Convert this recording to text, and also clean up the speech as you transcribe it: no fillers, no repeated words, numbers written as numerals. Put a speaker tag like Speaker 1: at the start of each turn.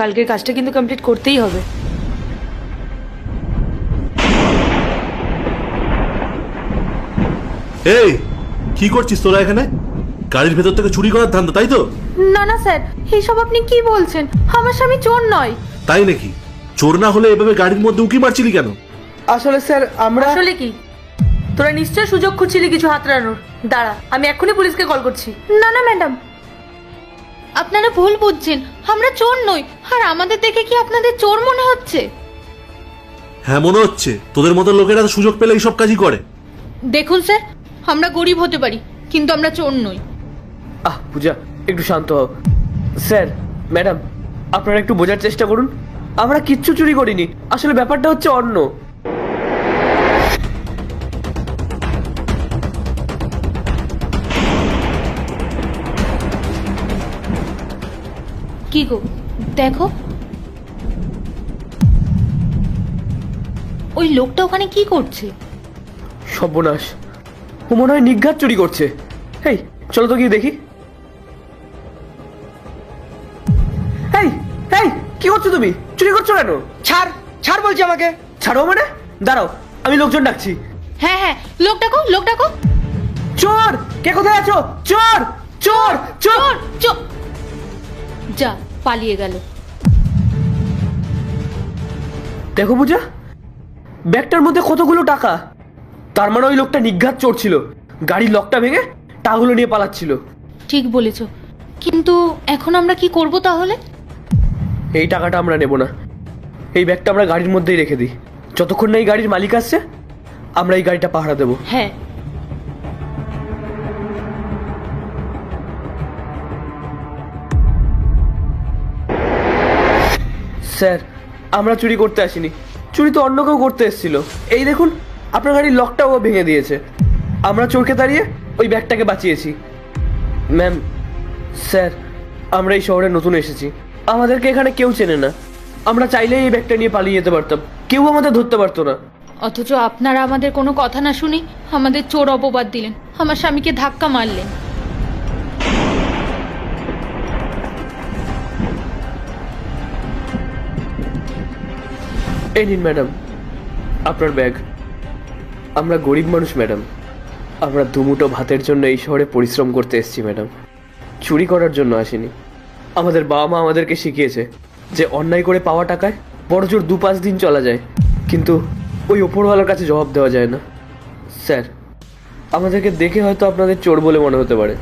Speaker 1: কালকের কাজটা কিন্তু কমপ্লিট করতেই হবে।
Speaker 2: এই কি করছিস তোরা এখানে? গাড়ির ভেতর থেকে চুরি করার ধান্দা, তাই তো?
Speaker 3: না না স্যার, এইসব আপনি কি বলছেন? আমার স্বামী চোর নয়।
Speaker 2: তাই নাকি? চোর না হলে এভাবে গাড়ির মধ্যে উকি মারছিলি কেন?
Speaker 4: আসলে স্যার আমরা
Speaker 1: আসলে কি তোরা নিশ্চয় সুযোগ খুঁজছিলি কিছু হাতড়ানোর। দাঁড়া, আমি এক্ষুনি পুলিশকে কল করছি।
Speaker 3: না না ম্যাডাম, আপনারা ভুল বুঝছেন, আমরা চোর নই। আর আমাদের দেখে কি আপনাদের চোর মনে হচ্ছে?
Speaker 2: হ্যাঁ মনে হচ্ছে। তোদের মতো লোকেরা তো সুযোগ পেলে এইসব কাজই করে।
Speaker 3: দেখুন স্যার, আমরা গরিব হতে পারি কিন্তু আমরা চোর নই।
Speaker 4: পূজা একটু শান্ত হও। স্যার, ম্যাডাম, আপনারা একটু বোঝার চেষ্টা করুন। আমরা কিচ্ছু চুরি করিনি, আসলে ব্যাপারটা হচ্ছে অন্য।
Speaker 3: কি গো, দেখো ওই লোকটা ওখানে কি করছে?
Speaker 4: সর্বনাশ, ও মনে হয় নিঘাত চুরি করছে। এই চলো তো গিয়ে দেখি। এই এই কি করছো তুমি? চুরি করছো কেন?
Speaker 5: ছাড় ছাড় বলছি আমাকে।
Speaker 4: ছাড়ো মানে? দাঁড়াও, আমি লোকজন ডাকছি।
Speaker 3: হ্যাঁ হ্যাঁ, লোক ডাকো, লোক ডাকো।
Speaker 4: চোর, কে কোথায় আছো? চোর চোর চোর!
Speaker 3: চোর! যা, পালিয়ে গেল।
Speaker 4: দেখো পূজা, ব্যাগটার মধ্যে কতগুলো টাকা। তার মানে ওই লোকটা নিঘাত চোর ছিল। গাড়ির লকটা ভেঙে টাকাগুলো নিয়ে পালাচ্ছিল।
Speaker 3: ঠিক বলেছো, কিন্তু এখন আমরা কি করব তাহলে?
Speaker 4: এই টাকাটা আমরা নেব না। এই ব্যাগটা আমরা গাড়ির মধ্যেই রেখে দিই। যতক্ষণ না এই গাড়ির মালিক আসছে, আমরা এই গাড়িটা পাহারা দেবো।
Speaker 3: হ্যাঁ।
Speaker 4: স্যার, আমরা চুরি করতে আসিনি। চুরি তো অন্য কেউ করতে এসেছিল। এই দেখুন, আপনার গাড়ির লকটাও ভেঙে দিয়েছে। আমরা চোরকে তাড়িয়ে ওই ব্যাগটাকে বাঁচিয়েছি। ম্যাম, স্যার, আমরা এই শহরে নতুন এসেছি। আমাদেরকে এখানে কেউ চেনে না। আমরা চাইলেই এই ব্যাগটা নিয়ে পালিয়ে যেতে পারতাম, কেউ আমাদের ধরতে পারতো না।
Speaker 3: অথচ আপনারা আমাদের কোনো কথা না শুনি আমাদের চোর অপবাদ দিলেন, আমার স্বামীকে ধাক্কা মারলেন।
Speaker 4: এই নিন ম্যাডাম, আপনার ব্যাগ। আমরা গরিব মানুষ ম্যাডাম। আমরা দুমুঠো ভাতের জন্য এই শহরে পরিশ্রম করতে এসেছি ম্যাডাম, চুরি করার জন্য আসিনি। আমাদের বাবা মা আমাদেরকে শিখিয়েছে যে অন্যায় করে পাওয়া টাকায় বড় জোর 2-5 দিন চলা যায়, কিন্তু ওই ওপরওয়ালার কাছে জবাব দেওয়া যায় না। স্যার, আমাদেরকে দেখে হয়তো আপনাদের চোর বলে মনে হতে পারে,